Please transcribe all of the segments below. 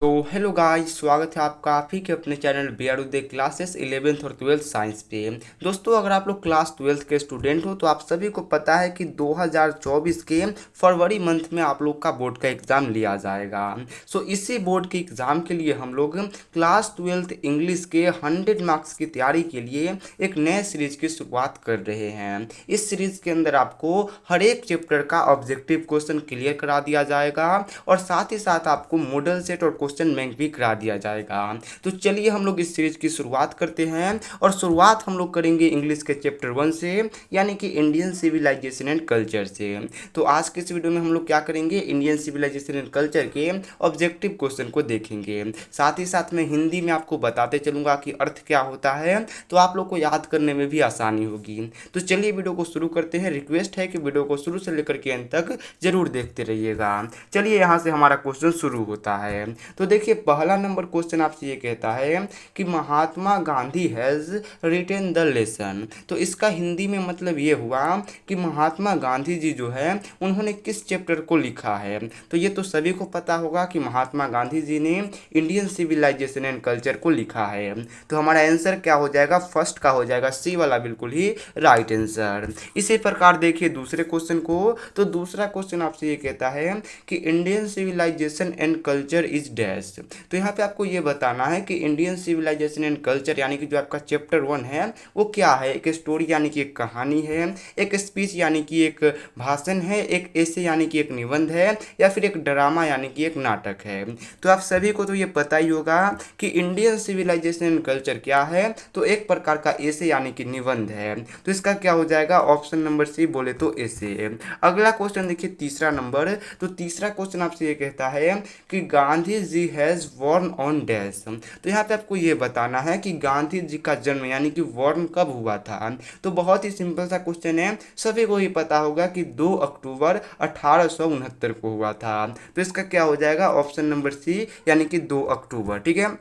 तो hello guys, स्वागत है आपका आप ही के अपने चैनल बिहारुदे क्लासेस 11th और 12th साइंस पे। दोस्तों, अगर आप लोग क्लास 12th के स्टूडेंट हो तो आप सभी को पता है कि 2024 के फरवरी मंथ में आप लोग का बोर्ड का एग्ज़ाम लिया जाएगा। सो इसी बोर्ड के एग्ज़ाम के लिए हम लोग क्लास 12th इंग्लिश के 100 मार्क्स की तैयारी के लिए एक नए सीरीज की शुरुआत कर रहे हैं। इस सीरीज के अंदर आपको हर एक चैप्टर का ऑब्जेक्टिव क्वेश्चन क्लियर करा दिया जाएगा और साथ ही साथ आपको मॉडल सेट और क्वेश्चन बैंक भी करा दिया जाएगा। तो चलिए हम लोग इस सीरीज की शुरुआत करते हैं और शुरुआत हम लोग करेंगे इंग्लिश के चैप्टर 1 से, यानी कि इंडियन सिविलाइजेशन एंड कल्चर से। तो आज के इस वीडियो में हम लोग क्या करेंगे, इंडियन सिविलाइजेशन एंड कल्चर के ऑब्जेक्टिव क्वेश्चन को देखेंगे। साथ ही साथ मैं हिंदी में आपको बताते चलूंगा कि अर्थ क्या होता है, तो आप लोग को याद करने में भी आसानी होगी। तो चलिए वीडियो को शुरू करते हैं। रिक्वेस्ट है कि वीडियो को शुरू से लेकर के अंत तक जरूर देखते रहिएगा। चलिए यहाँ से हमारा क्वेश्चन शुरू होता है। तो देखिए, पहला नंबर क्वेश्चन आपसे ये कहता है कि Mahatma Gandhi has written the lesson. तो इसका हिंदी में मतलब ये हुआ कि महात्मा गांधी जी जो है उन्होंने किस चैप्टर को लिखा है। तो ये तो सभी को पता होगा कि महात्मा गांधी जी ने इंडियन सिविलाइजेशन एंड कल्चर को लिखा है। तो हमारा आंसर क्या हो जाएगा, फर्स्ट का हो जाएगा, सी वाला बिल्कुल ही राइट आंसर। इसी प्रकार देखिए दूसरे क्वेश्चन को। तो दूसरा क्वेश्चन आपसे ये कहता है कि Indian civilisation and culture is dash. तो यहाँ पे आपको ये बताना है कि इंडियन सिविलाइजेशन एंड कल्चर यानी कि जो आपका चैप्टर 1 है वो क्या है। एक स्टोरी यानी कि एक कहानी है, एक स्पीच यानी कि एक भाषण है, एक ऐसे यानी कि एक निबंध है, या फिर एक ड्रामा यानी कि एक नाटक है। तो आप सभी को तो ये पता ही होगा कि इंडियन सिविलाइजेशन एंड कल्चर क्या है। तो एक प्रकार का ऐसे यानी कि निबंध है। तो इसका क्या हो जाएगा, ऑप्शन नंबर सी बोले तो ऐसे। अगला क्वेश्चन देखिए तीसरा नंबर। तो तीसरा क्वेश्चन आपसे ये कहता है कि गांधी जी हैज़ बॉर्न ऑन डैश। तो यहाँ पे आपको ये बताना है कि गांधी जी का जन्म यानी कि बॉर्न कब हुआ था। तो बहुत ही सिंपल सा क्वेश्चन है, सभी को ही पता होगा कि 2 अक्टूबर 1869 को हुआ था। तो इसका क्या हो जाएगा, ऑप्शन नंबर सी यानी कि 2 अक्टूबर। ठीक है।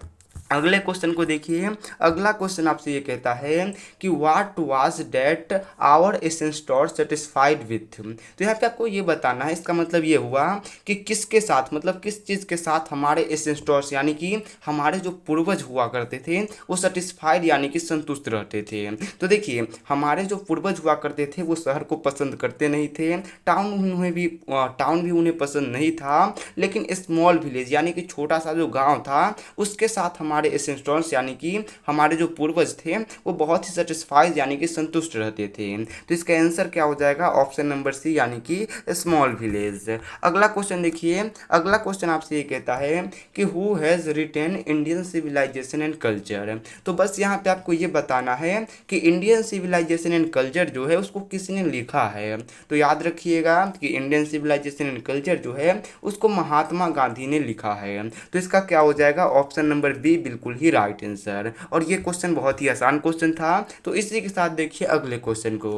अगले क्वेश्चन को देखिए। अगला क्वेश्चन आपसे ये कहता है कि what was that our ancestor satisfied with. तो यहाँ पे आपको ये बताना है, इसका मतलब ये हुआ कि किसके साथ, मतलब किस चीज़ के साथ हमारे एसेंस्टोर्स यानी कि हमारे जो पूर्वज हुआ करते थे वो सेटिस्फाइड यानी कि संतुष्ट रहते थे। तो देखिए हमारे जो पूर्वज हुआ करते थे वो शहर को पसंद करते नहीं थे, टाउन भी उन्हें पसंद नहीं था, लेकिन स्मॉल विलेज यानी कि छोटा सा जो गाँव था उसके साथ हमारे एसेंस्टोर्स यानी कि हमारे जो पूर्वज थे वो बहुत ही सेटिस्फाइड यानी कि संतुष्ट रहते थे। तो इसका आंसर क्या हो जाएगा, ऑप्शन नंबर सी यानी कि स्मॉल विलेज। अगला क्वेश्चन देखिए। अगला क्वेश्चन आपसे ये कहता है कि who has written Indian civilisation and culture. तो बस यहाँ पे आपको ये बताना है कि इंडियन सिविलाइजेशन एंड कल्चर जो है उसको किसने लिखा है। तो याद रखिएगा कि इंडियन सिविलाइजेशन एंड कल्चर जो है उसको महात्मा गांधी ने लिखा है। तो इसका क्या हो जाएगा, ऑप्शन नंबर बी बिल्कुल ही राइट आंसर। और ये क्वेश्चन बहुत ही आसान क्वेश्चन था। तो इसी के साथ देखिए अगले क्वेश्चन को।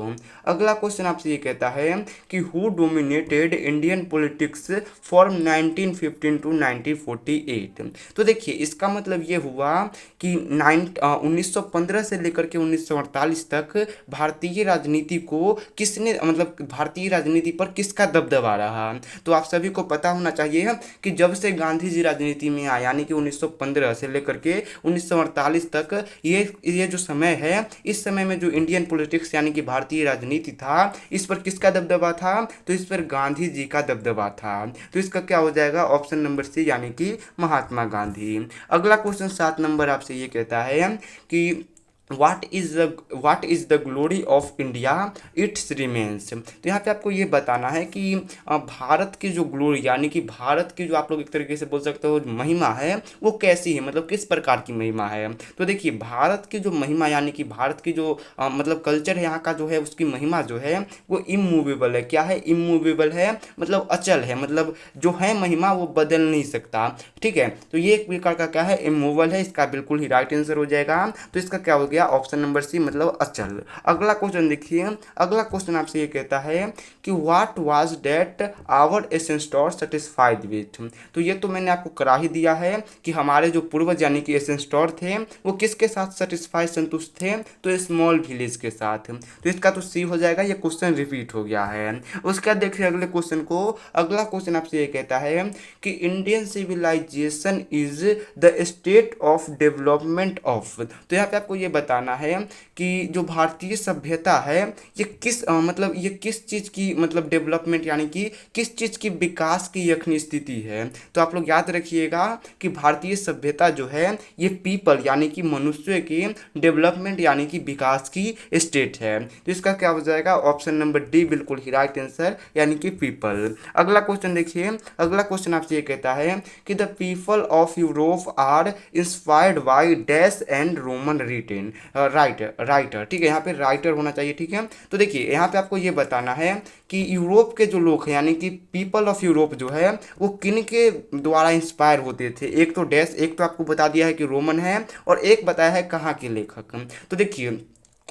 अगला क्वेश्चन आपसे ये कहता है कि who dominated Indian politics from 1915 to 1948। तो देखिए इसका मतलब ये हुआ कि 1915 से लेकर के 1948 तक भारतीय राजनीति को किसने, मतलब भारतीय राजनीति पर किसका दबदबा रहा। तो आप सभी को पता होना चाहिए कि जब से गांधी जी राजनीति में आए यानी कि 1915 से लेकर के 1948 तक ये जो समय है, इस समय में जो इंडियन पॉलिटिक्स यानी कि भारतीय राजनीति था इस पर किसका दबदबा था। तो इस पर गांधी जी का दबदबा था। तो इसका क्या हो जाएगा, ऑप्शन नंबर सी यानी कि महात्मा गांधी। अगला क्वेश्चन 7 नंबर आपसे ये कहता है कि what is the glory of India it's remains. तो यहाँ पे आपको ये बताना है कि भारत की जो ग्लोरी यानी कि भारत की जो आप लोग एक तरीके से बोल सकते हो महिमा है वो कैसी है, मतलब किस प्रकार की महिमा है। तो देखिए भारत की जो महिमा यानी कि भारत की जो मतलब कल्चर है यहाँ का जो है उसकी महिमा जो है वो इमूवेबल है। क्या है, इमूवेबल है, मतलब अचल है, मतलब जो है महिमा वो बदल नहीं सकता। ठीक है। तो ये एक प्रकार का क्या है, इमूवेबल है। इसका बिल्कुल ही राइट आंसर हो जाएगा। तो इसका क्या हो गया, गया ऑप्शन नंबर सी मतलब अचल। अगला क्वेश्चन देखिए, अगला क्वेश्चन आपसे ये कहता है कि what was that our ancestor satisfied with. तो ये तो मैंने आपको करा ही दिया है कि हमारे जो पूर्वज यानी कि एसेंस्टोर थे वो किसके साथ सेटिस्फाई संतुष्ट थे, तो स्मॉल विलेज के साथ। तो इसका तो सी हो जाएगा, ये क्वेश्चन रिपीट हो गया है। उसके बाद देखिए अगले क्वेश्चन को, अगला क्वेश्चन आपसे ये कहता है कि Indian civilisation is the state of development of. तो यहाँ पे आपको ये बताना है कि जो भारतीय सभ्यता है ये किस मतलब ये किस चीज़ की मतलब डेवलपमेंट यानी कि किस चीज़ की विकास की यखनी स्थिति है। तो आप लोग याद रखिएगा कि भारतीय सभ्यता जो है ये पीपल यानी कि मनुष्य की डेवलपमेंट यानी कि विकास की स्टेट है। तो इसका क्या हो जाएगा, ऑप्शन नंबर डी बिल्कुल ही राइट आंसर यानी कि पीपल। अगला क्वेश्चन देखिए, अगला क्वेश्चन आपसे ये कहता है कि the people of Europe are inspired by dash and Roman written writer. ठीक है, यहाँ पे राइटर होना चाहिए। ठीक है, तो देखिए यहाँ पे आपको ये बताना है कि यूरोप के जो लोग हैं यानी कि पीपल ऑफ यूरोप जो है वो किन के द्वारा इंस्पायर होते थे। एक तो डैश, एक तो आपको बता दिया है कि रोमन है, और एक बताया है कहाँ के लेखक। तो देखिए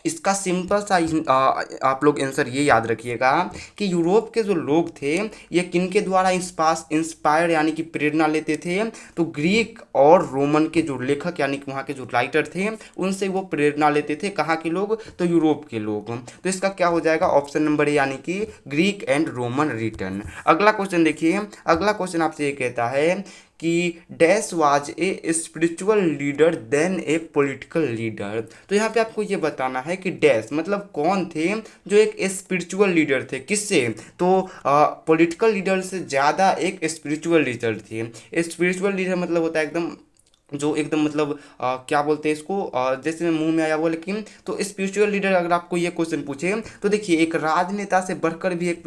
इसका सिंपल सा आप लोग आंसर ये याद रखिएगा कि यूरोप के जो लोग थे ये किनके द्वारा इंस्पायर यानी कि प्रेरणा लेते थे, तो ग्रीक और रोमन के जो लेखक यानी कि वहाँ के जो राइटर थे उनसे वो प्रेरणा लेते थे। कहाँ के लोग, तो यूरोप के लोग। तो इसका क्या हो जाएगा, ऑप्शन नंबर ए यानी कि ग्रीक एंड रोमन रिटर्न। अगला क्वेश्चन देखिए, अगला क्वेश्चन आपसे ये कहता है कि dash was a spiritual leader than a political leader. तो यहाँ पे आपको ये बताना है कि डैश मतलब कौन थे जो एक स्पिरिचुअल लीडर थे, किससे, तो पॉलिटिकल लीडर से ज़्यादा एक स्पिरिचुअल लीडर थे। स्पिरिचुअल लीडर मतलब होता है एकदम जो एकदम मतलब क्या बोलते हैं इसको, जैसे मैं मुंह में आया वो, लेकिन तो स्पिरिचुअल लीडर अगर आपको ये क्वेश्चन पूछे तो देखिए एक राजनेता से बढ़कर भी एक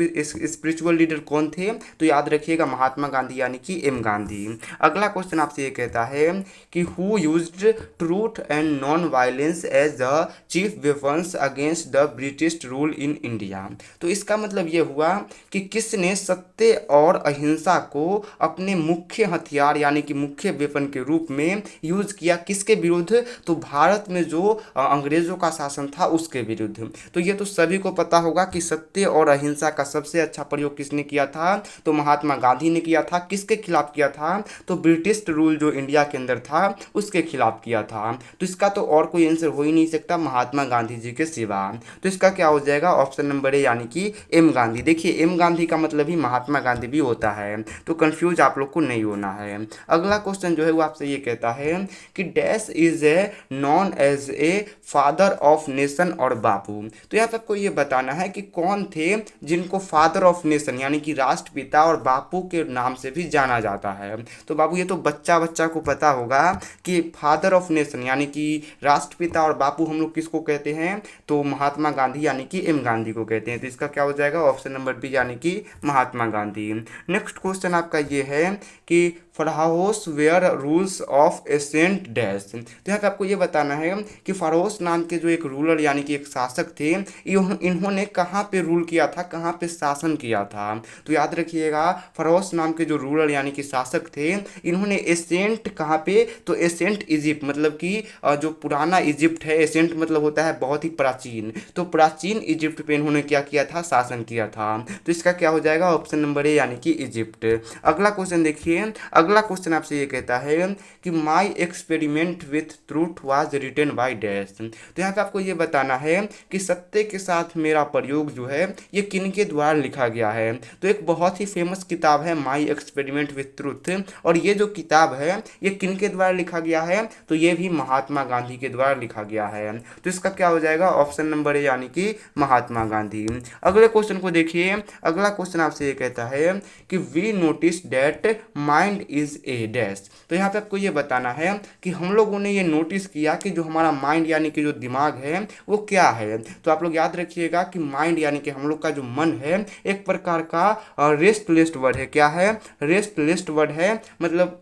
स्पिरिचुअल लीडर कौन थे, तो याद रखिएगा महात्मा गांधी यानी कि एम गांधी। अगला क्वेश्चन आपसे ये कहता है कि who used truth and non violence as the chief weapons against the British rule in India. तो इसका मतलब ये हुआ कि किसने सत्य और अहिंसा को अपने मुख्य हथियार यानी कि मुख्य वेपन के रूप में यूज किया, किसके विरुद्ध, तो भारत में जो अंग्रेजों का शासन था उसके विरुद्ध। तो ये तो सभी को पता होगा कि सत्य और अहिंसा का सबसे अच्छा प्रयोग किसने किया था, तो महात्मा गांधी ने किया था। किसके खिलाफ किया था, तो ब्रिटिश रूल जो इंडिया के अंदर था उसके खिलाफ किया था। तो इसका तो और कोई आंसर हो ही नहीं सकता महात्मा गांधी जी के सिवा। तो इसका क्या हो जाएगा, ऑप्शन नंबर ए यानी कि एम गांधी। देखिए एम गांधी का मतलब ही महात्मा गांधी भी होता है, तो कंफ्यूज आप लोग को नहीं होना है। अगला क्वेश्चन जो है वो आपसे ये कहता है कि dash is a non as a father of nation और बापू। तो यहाँ पे आपको ये बताना है कि कौन थे जिनको फादर ऑफ नेशन यानी कि राष्ट्रपिता और बापू के नाम से भी जाना जाता है। तो बाबू ये तो बच्चा बच्चा को पता होगा कि फादर ऑफ नेशन यानी कि राष्ट्रपिता और बापू हम लोग किसको कहते हैं, तो महात्मा गांधी यानी कि एम गांधी को कहते हैं। तो इसका क्या हो जाएगा, ऑप्शन नंबर बी यानी कि महात्मा गांधी। नेक्स्ट क्वेश्चन आपका ये है कि pharaohs were rules of ascent dash. तो यहाँ पे आपको ये बताना है कि फराहोस नाम के जो एक रूलर यानी कि एक शासक थे, इन्होंने कहाँ पे रूल किया था, कहाँ पे शासन किया था। तो याद रखिएगा फराहोस नाम के जो रूलर यानी कि शासक थे इन्होंने एसेंट कहाँ पे, तो एसेंट इजिप्ट मतलब कि जो पुराना इजिप्ट है, एसेंट मतलब होता है बहुत ही प्राचीन, तो प्राचीन इजिप्ट पे इन्होंने क्या किया था, शासन किया था। तो इसका क्या हो जाएगा, ऑप्शन नंबर ए यानी कि इजिप्ट। अगला क्वेश्चन देखिए, अगला क्वेश्चन आपसे ये कहता है कि my experiment with truth was written by dash. तो यहाँ पे आपको ये बताना है कि सत्य के साथ मेरा प्रयोग जो है ये किनके द्वारा लिखा गया है। तो एक बहुत ही फेमस किताब है माई एक्सपेरिमेंट विथ ट्रूथ, और ये जो किताब है ये किनके द्वारा लिखा गया है, तो ये भी महात्मा गांधी के द्वारा लिखा गया है। तो इसका क्या हो जाएगा, ऑप्शन नंबर ए यानी कि महात्मा गांधी। अगले क्वेश्चन को देखिए, अगला क्वेश्चन आपसे ये कहता है कि we notice that mind is a dash. तो यहाँ पे आपको ये बताना है कि हम लोगों ने ये नोटिस किया कि जो हमारा माइंड यानी कि जो दिमाग है वो क्या है। तो आप लोग याद रखिएगा कि माइंड यानी कि हम लोग का जो मन है एक प्रकार का रेस्टलेस वर्ड है। क्या है, रेस्टलेस वर्ड है, मतलब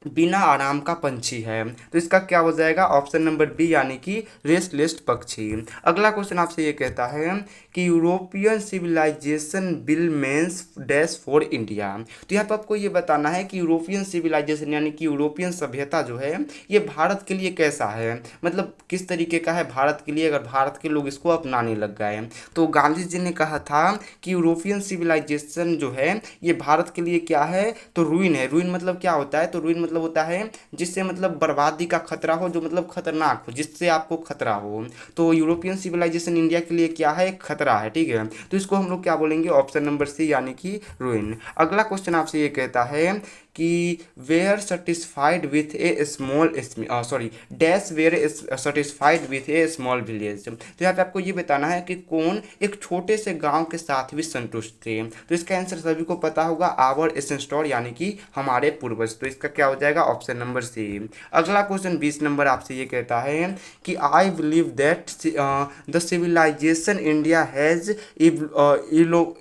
बिना आराम का पंछी है। तो इसका क्या हो जाएगा ऑप्शन नंबर बी यानी कि रेस्टलेस पक्षी। अगला क्वेश्चन आपसे ये कहता है कि European civilisation bill means dash for India. तो यहाँ पर आपको ये बताना है कि यूरोपियन सिविलाइजेशन यानी कि यूरोपियन सभ्यता जो है ये भारत के लिए कैसा है, मतलब किस तरीके का है भारत के लिए, अगर भारत के लोग इसको अपनाने लग गए। तो गांधी जी ने कहा था कि यूरोपियन सिविलाइजेशन जो है ये भारत के लिए क्या है, तो रूइन है। रूइन मतलब क्या होता है, तो रूइन मतलब होता है जिससे मतलब बर्बादी का खतरा हो, जो मतलब खतरनाक हो, जिससे आपको खतरा हो। तो यूरोपियन सिविलाइजेशन इंडिया के लिए क्या है, खतरा है, ठीक है। तो इसको हम लोग क्या बोलेंगे, ऑप्शन नंबर सी यानी कि रूइन। अगला क्वेश्चन आपसे ये कहता है कि were satisfied with a small sorry dash were satisfied with a small village. तो यहाँ पे आपको ये बताना है कि कौन एक छोटे से गांव के साथ भी संतुष्ट थे। तो इसका आंसर सभी को पता होगा, आवर एंसेस्टर यानी कि हमारे पूर्वज। तो इसका क्या हो जाएगा ऑप्शन नंबर सी। अगला क्वेश्चन 20 नंबर आपसे ये कहता है कि I believe that the civilisation India has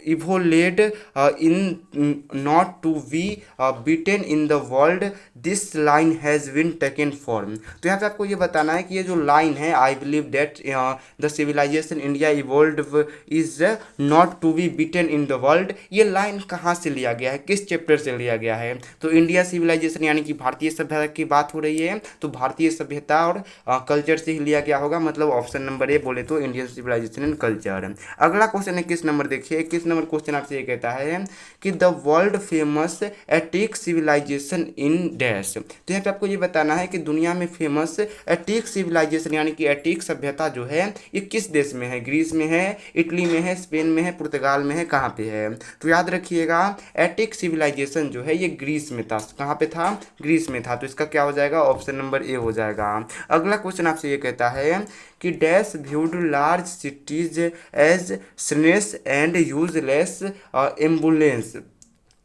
evolved in not to be beaten in the world, this line has been taken form. तो यहाँ पे आपको ये बताना है कि ये जो लाइन है I believe that the civilisation India evolve is not to be beaten in the world, ये लाइन कहाँ से लिया गया है, किस चैप्टर से लिया गया है। तो इंडिया सिविलाइजेशन यानी कि भारतीय सभ्यता की बात हो रही है, तो भारतीय सभ्यता और कल्चर से ही लिया गया होगा, मतलब ऑप्शन नंबर ए बोले तो इंडियन सिविलाइजेशन एंड कल्चर। अगला क्वेश्चन 21 नंबर देखिए। 21 नंबर क्वेश्चन आपसे ये कहता है कि the world famous attic civilization in dash. तो यहाँ पे आपको ये बताना है कि दुनिया में फेमस एटीक सिविलाइजेशन यानी कि एटीक सभ्यता जो है ये किस देश में है, ग्रीस में है, इटली में है, स्पेन में है, पुर्तगाल में है, कहाँ पे है। तो याद रखिएगा एटीक सिविलाइजेशन जो है ये ग्रीस में था। कहाँ पे था, ग्रीस में था। तो इसका क्या हो जाएगा ऑप्शन नंबर ए हो जाएगा। अगला क्वेश्चन आपसे ये कहता है कि dash viewed large cities as snares and useless ambulance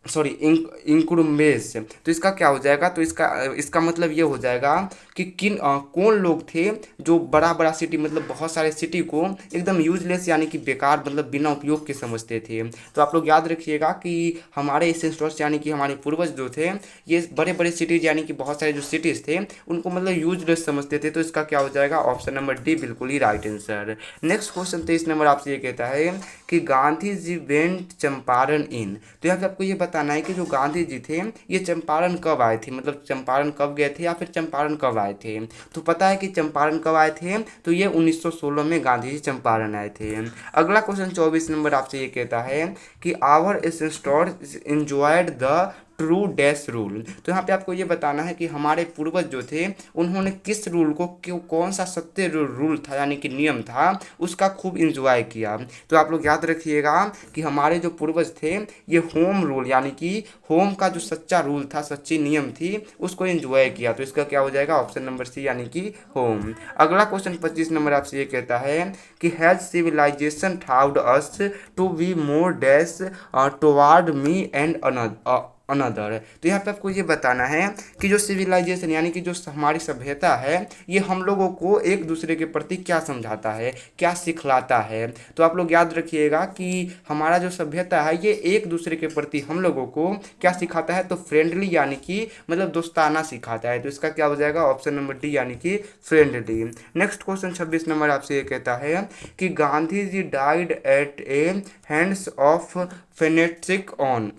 sorry encumbrances. तो इसका क्या हो जाएगा, तो इसका मतलब ये हो जाएगा कि कौन लोग थे जो बड़ा बड़ा सिटी मतलब बहुत सारे सिटी को एकदम यूजलेस यानी कि बेकार मतलब बिना उपयोग के समझते थे। तो आप लोग याद रखिएगा कि हमारे एंसेस्टर्स यानी कि हमारे पूर्वज जो थे ये बड़े बड़े सिटीज यानी कि बहुत सारे जो सिटीज़ थे उनको मतलब यूजलेस समझते थे। तो इसका क्या हो जाएगा ऑप्शन नंबर डी बिल्कुल ही right answer. Next question 23 number आपसे ये कहता है कि गांधी जी वेंट चंपारण इन। तो यहाँ पे आपको ये बताना है कि जो गांधी जी थे ये चंपारण कब आए थे, मतलब चंपारण कब गए थे या फिर चंपारण कब आए थे। तो पता है कि चंपारण कब आए थे, तो ये 1916 में गांधी जी चंपारण आए थे। अगला क्वेश्चन 24 नंबर आपसे ये कहता है कि our ancestors enjoyed the true dash rule. तो यहाँ पे आपको ये बताना है कि हमारे पूर्वज जो थे उन्होंने किस रूल को, क्यों, कौन सा सत्य रूल था यानी कि नियम था उसका खूब इंजॉय किया। तो आप लोग याद रखिएगा कि हमारे जो पूर्वज थे ये होम रूल यानी कि होम का जो सच्चा रूल था, सच्ची नियम थी, उसको एंजॉय किया। तो इसका क्या हो जाएगा ऑप्शन नंबर सी यानी कि होम। अगला क्वेश्चन 25 नंबर आपसे ये कहता है कि has civilization thought us to be more dash toward me and another. तो यहाँ पे आपको ये बताना है कि जो सिविलाइजेशन यानी कि जो हमारी सभ्यता है ये हम लोगों को एक दूसरे के प्रति क्या समझाता है, क्या सिखलाता है। तो आप लोग याद रखिएगा कि हमारा जो सभ्यता है ये एक दूसरे के प्रति हम लोगों को क्या सिखाता है, तो फ्रेंडली यानी कि मतलब दोस्ताना सिखाता है। तो इसका क्या हो जाएगा ऑप्शन नंबर डी यानी कि फ्रेंडली। नेक्स्ट क्वेश्चन 26 नंबर आपसे ये कहता है कि Gandhi ji died at a hands of fanatic on.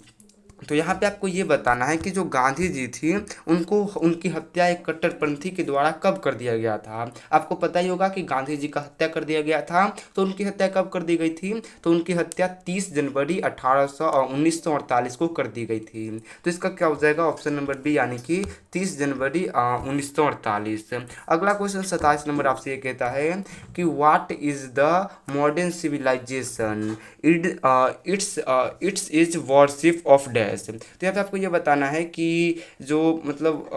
तो यहाँ पे आपको ये बताना है कि जो गांधी जी थी उनको उनकी हत्या एक कट्टरपंथी के द्वारा कब कर दिया गया था। आपको पता ही होगा कि गांधी जी का हत्या कर दिया गया था। तो उनकी हत्या कब कर दी गई थी, तो उनकी हत्या 30 जनवरी 1948 को कर दी गई थी। तो इसका क्या हो जाएगा ऑप्शन नंबर बी यानी कि 30 जनवरी 1948। अगला क्वेश्चन 27 नंबर आपसे ये कहता है कि what is the modern civilisation, it's is worship of dash. तो यहाँ पे आपको ये बताना है कि जो मतलब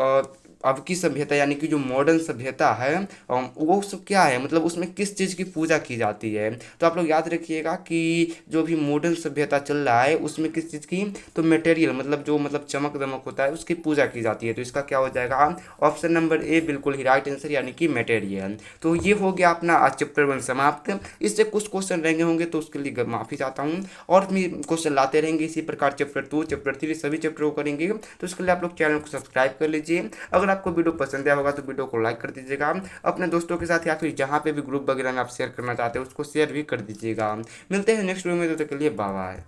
अब की सभ्यता यानी कि जो मॉडर्न सभ्यता है वो सब क्या है, मतलब उसमें किस चीज़ की पूजा की जाती है। तो आप लोग याद रखिएगा कि जो भी मॉडर्न सभ्यता चल रहा है उसमें किस चीज़ की, तो मटेरियल मतलब जो मतलब चमक दमक होता है उसकी पूजा की जाती है। तो इसका क्या हो जाएगा, ऑप्शन नंबर ए बिल्कुल ही राइट आंसर यानी कि मटेरियल। तो ये हो गया अपना आज चैप्टर 1 समाप्त। इससे कुछ क्वेश्चन रहेंगे होंगे तो उसके लिए माफ़ी चाहता हूँ, और भी क्वेश्चन लाते रहेंगे इसी प्रकार। चैप्टर 2 चैप्टर 3 सभी चैप्टर को करेंगे, तो उसके लिए आप लोग चैनल को सब्सक्राइब कर लीजिए। अगर आपको वीडियो पसंद आया होगा तो वीडियो को लाइक कर दीजिएगा, अपने दोस्तों के साथ या फिर जहाँ पे भी ग्रुप वगैरह में आप शेयर करना चाहते हैं उसको शेयर भी कर दीजिएगा। मिलते हैं नेक्स्ट वीडियो में, तो तक के लिए बाय बाय।